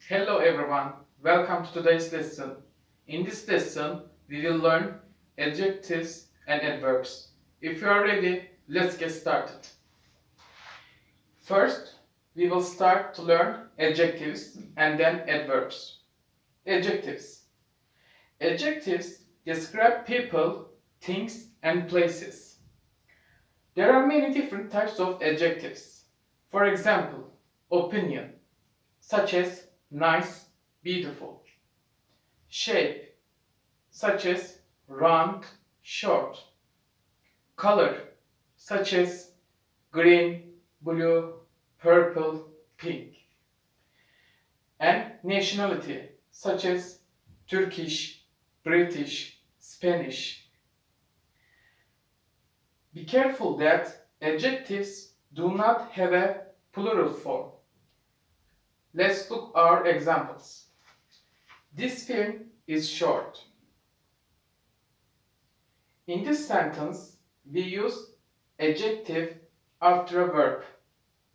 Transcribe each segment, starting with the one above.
Hello everyone, welcome to today's lesson. In this lesson, we will learn adjectives and adverbs. If you are ready, let's get started. First, we will start to learn adjectives and then adverbs. Adjectives. Adjectives describe people, things, and places. There are many different types of adjectives. For example, opinion, such as nice, beautiful. Shape, such as round, short. Color, such as green, blue, purple, pink. And nationality, such as Turkish, British, Spanish. Be careful that adjectives do not have a plural form. Let's look at our examples. This film is short. In this sentence, we use adjective after a verb.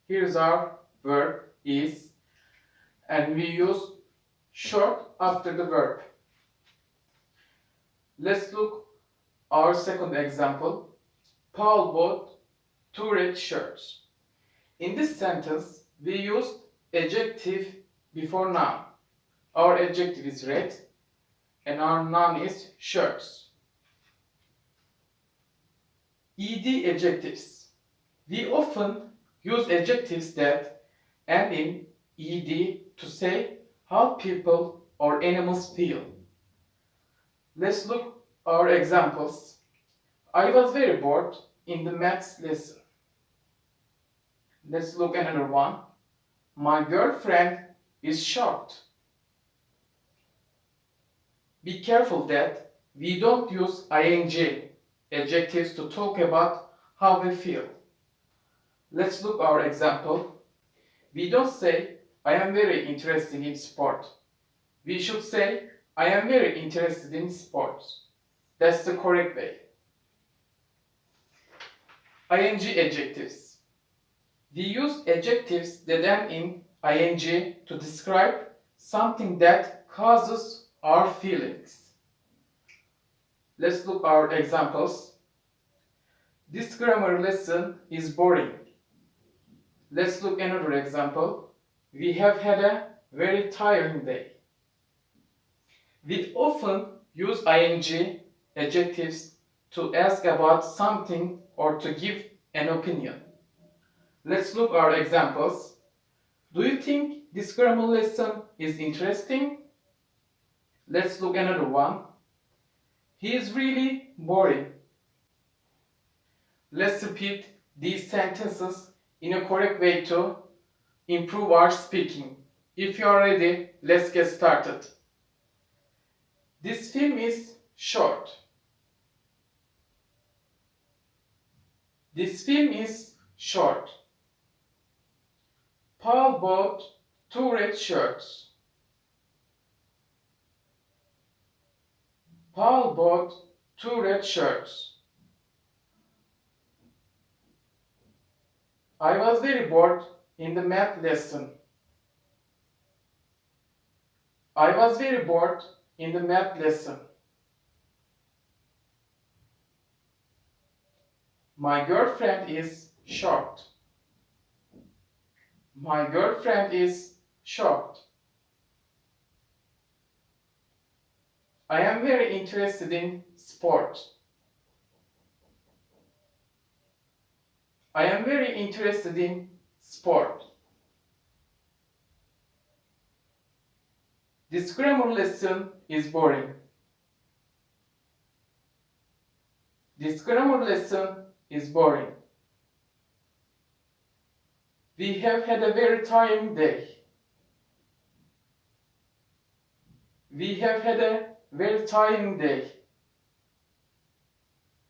Here's our verb is, and we use short after the verb. Let's look our second example. Paul bought 2 red shirts. In this sentence, we used adjective before noun. Our adjective is red and our noun is shirts. Ed adjectives. We often use adjectives that end in ed to say how people or animals feel. Let's look our examples. I was very bored in the maths lesson. Let's look another one. My girlfriend is shocked. Be careful that we don't use ing adjectives to talk about how we feel. Let's look our example. We don't say I am very interested in sport. We should say I am very interested in sports. That's the correct way. Ing adjectives. We use adjectives that end in ing to describe something that causes our feelings. Let's look our examples. This grammar lesson is boring. Let's look another example. We have had a very tiring day. We often use ing adjectives to ask about something or to give an opinion. Let's look our examples. Do you think this grammar lesson is interesting? Let's look another one. He is really boring. Let's repeat these sentences in a correct way to improve our speaking. If you are ready, let's get started. This film is short. This film is short. Paul bought 2 red shirts. Paul bought 2 red shirts. I was very bored in the math lesson. I was very bored in the math lesson. My girlfriend is shocked. My girlfriend is shocked. I am very interested in sport. I am very interested in sport. This grammar lesson is boring. This grammar lesson is boring. We have had a very tiring day. We have had a very tiring day.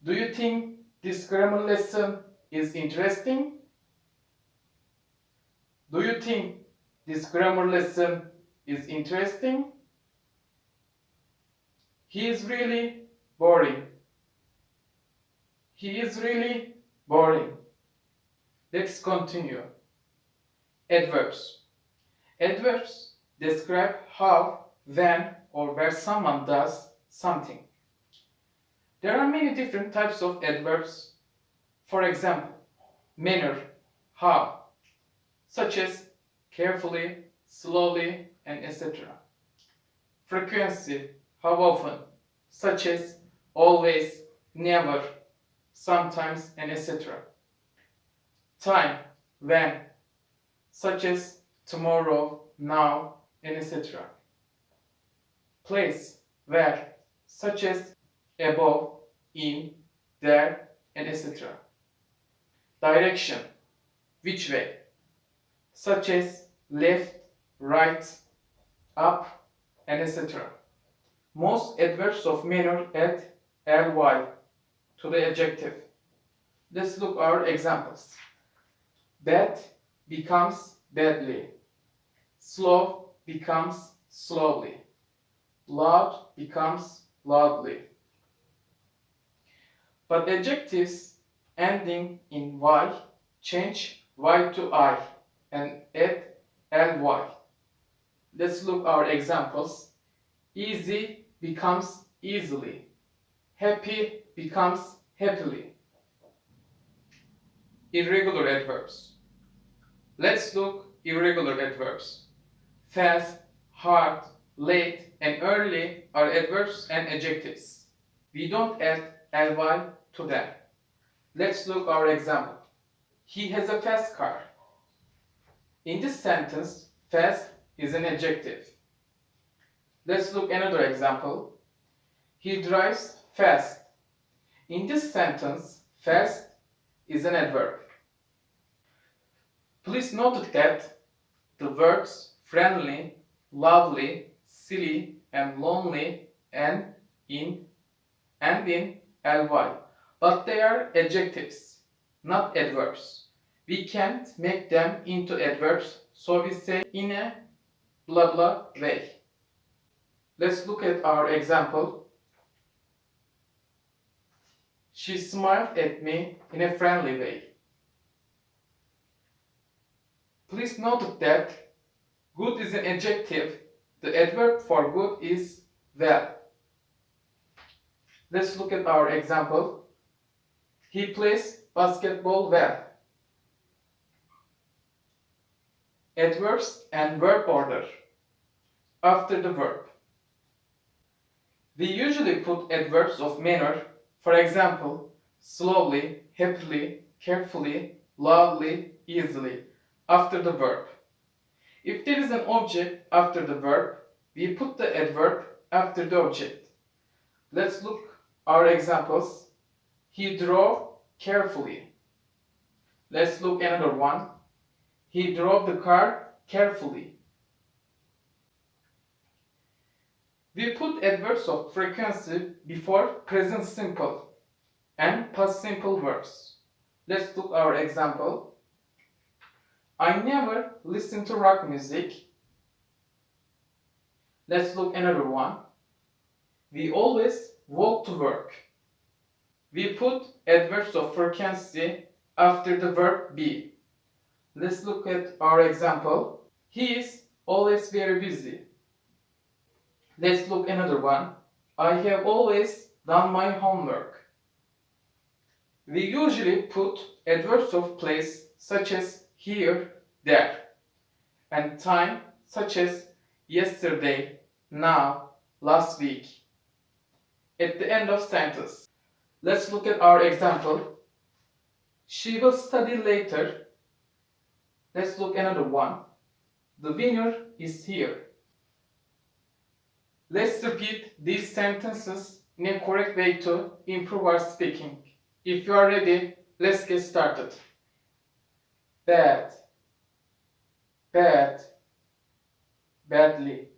Do you think this grammar lesson is interesting? Do you think this grammar lesson is interesting? He is really boring. He is really boring. Let's continue. Adverbs. Adverbs describe how, when, or where someone does something. There are many different types of adverbs. For example, manner, how, such as carefully, slowly, and etc. Frequency, how often, such as always, never, sometimes, and etc. Time, when, such as tomorrow, now, and etc. Place, where, such as above, in, there, and etc. Direction, which way, such as left, right, up, and etc. Most adverbs of manner add ly to the adjective. Let's look our examples. Bad becomes badly. Slow becomes slowly. Loud becomes loudly. But adjectives ending in y change y to I and add ly. Let's look our examples. Easy becomes easily. Happy becomes happily. Irregular adverbs. Let's look irregular adverbs. Fast, hard, late, and early are adverbs and adjectives. We don't add ly to them. Let's look our example. He has a fast car. In this sentence, fast is an adjective. Let's look another example. He drives fast. In this sentence, fast is an adverb. Please note that the words friendly, lovely, silly, and lonely end in ly, but they are adjectives, not adverbs. We can't make them into adverbs, so we say in a blah blah way. Let's look at our example. She smiled at me in a friendly way. Please note that good is an adjective. The adverb for good is well. Let's look at our example. He plays basketball well. Adverbs and verb order. After the verb. We usually put adverbs of manner, for example, slowly, happily, carefully, loudly, easily, after the verb. If there is an object after the verb, we put the adverb after the object. Let's look our examples. He drove carefully. Let's look another one. He drove the car carefully. We put adverbs of frequency before present simple and past simple verbs. Let's look our example. I never listen to rock music. Let's look another one. We always walk to work. We put adverbs of frequency after the verb be. Let's look at our example. He is always very busy. Let's look another one. I have always done my homework. We usually put adverbs of place such as here, there, and time such as yesterday, now, last week, at the end of sentence. Let's look at our example. She will study later. Let's look another one. The winner is here. Let's repeat these sentences in a correct way to improve our speaking. If you are ready, let's get started. Bad, bad, badly,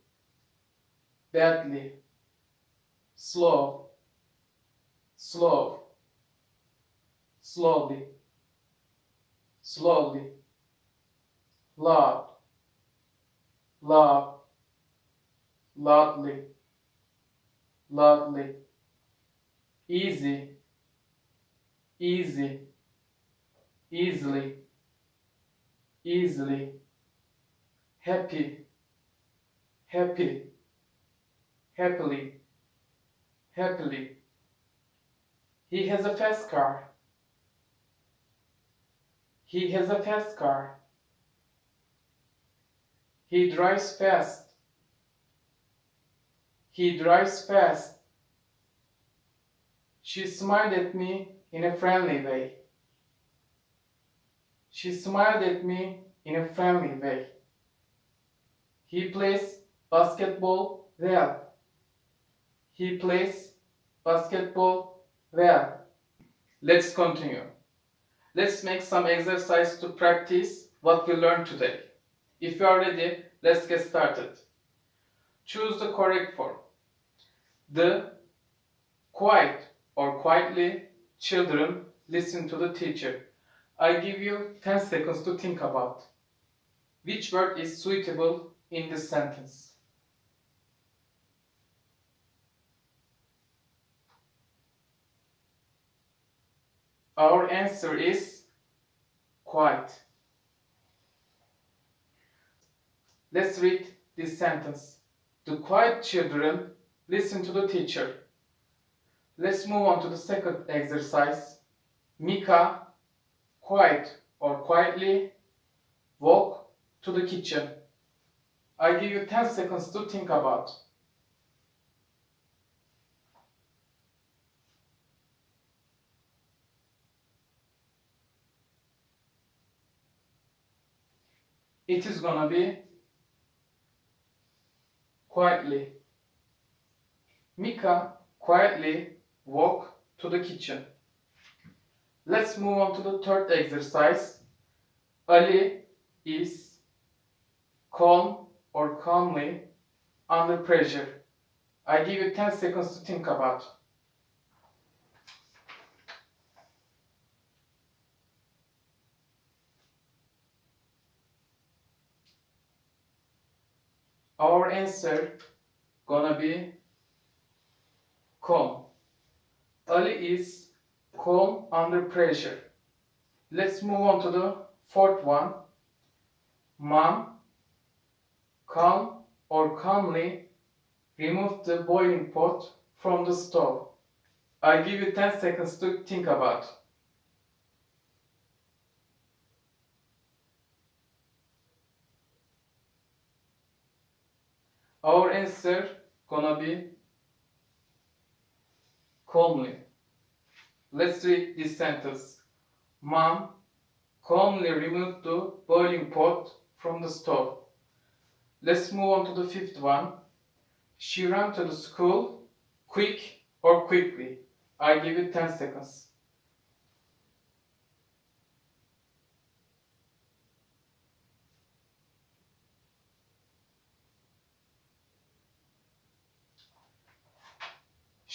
badly, slow, slow, slowly, slowly, loud, loud, loudly, loudly, easy, easy, easily, easily, happy, happy, happily, happily. He has a fast car. He has a fast car. He drives fast. He drives fast. She smiled at me in a friendly way. She smiled at me in a friendly way. He plays basketball well. He plays basketball well. Let's continue. Let's make some exercise to practice what we learned today. If you are ready, let's get started. Choose the correct form. The quiet or quietly children listen to the teacher. I give you 10 seconds to think about which word is suitable in this sentence. Our answer is quiet. Let's read this sentence. The quiet children listen to the teacher. Let's move on to the second exercise. Mika, quiet or quietly, walk to the kitchen. I give you 10 seconds to think about. It is gonna be quietly. Mika quietly walk to the kitchen. Let's move on to the third exercise. Ali is calm or calmly under pressure. I give you 10 seconds to think about. Our answer gonna be calm. Ali is calm under pressure. Let's move on to the fourth one. Mom, calm or calmly remove the boiling pot from the stove. I give you 10 seconds to think about. Our answer gonna be calmly. Let's read this sentence. Mom calmly removed the boiling pot from the stove. Let's move on to the fifth one. She ran to the school quick or quickly. I give you 10 seconds.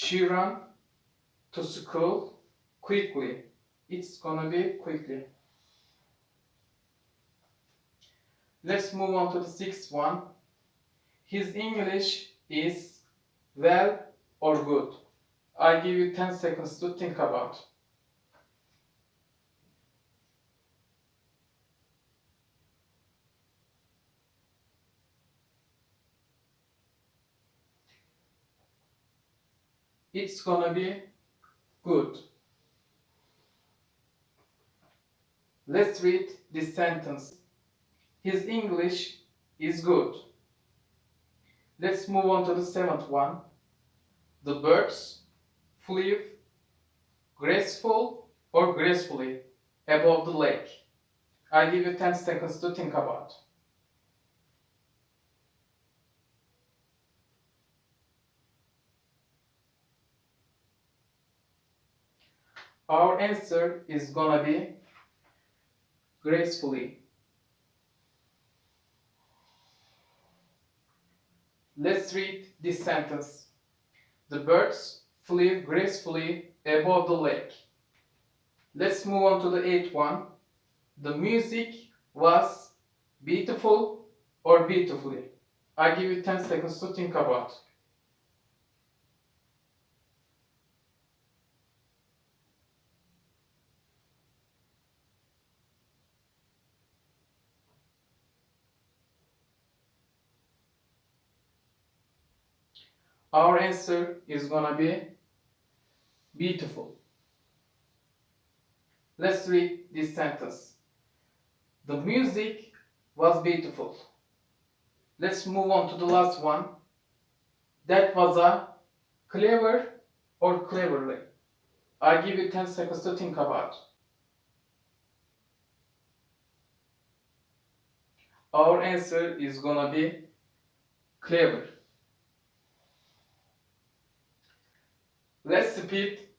She ran to school quickly. It's gonna be quickly. Let's move on to the sixth one. His English is well or good. I give you 10 seconds to think about. It's gonna be good. Let's read this sentence. His English is good. Let's move on to the seventh one. The birds flew graceful or gracefully above the lake. I give you 10 seconds to think about. Our answer is gonna be gracefully. Let's read this sentence. The birds flew gracefully above the lake. Let's move on to the eighth one. The music was beautiful or beautifully. I give you 10 seconds to think about. Our answer is gonna be beautiful. Let's read this sentence. The music was beautiful. Let's move on to the last one. That was a clever or cleverly. I give you 10 seconds to think about. Our answer is gonna be clever. Let's repeat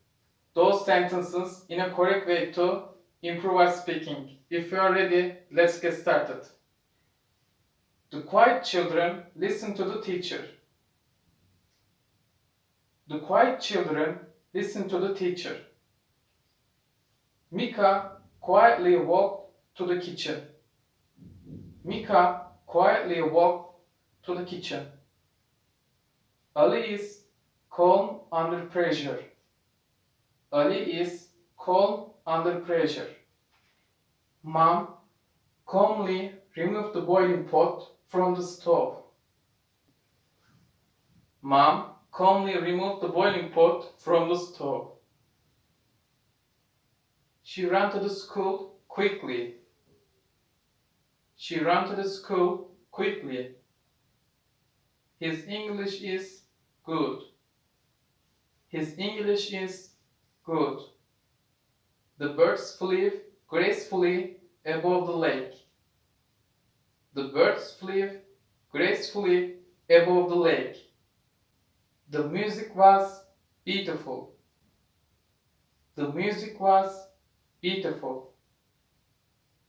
those sentences in a correct way to improve our speaking. If you are ready, let's get started. The quiet children listen to the teacher. The quiet children listen to the teacher. Mika quietly walked to the kitchen. Mika quietly walked to the kitchen. Ali is calm under pressure. Ali is calm under pressure. Mom calmly removed the boiling pot from the stove. Mom calmly removed the boiling pot from the stove. She ran to the school quickly. She ran to the school quickly. His English is good. His English is good. The birds flew gracefully above the lake. The birds flew gracefully above the lake. The music was beautiful. The music was beautiful.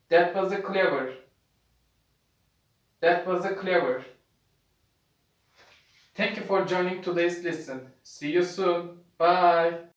That was a clever. That was a clever. Thank you for joining today's lesson. See you soon. Bye.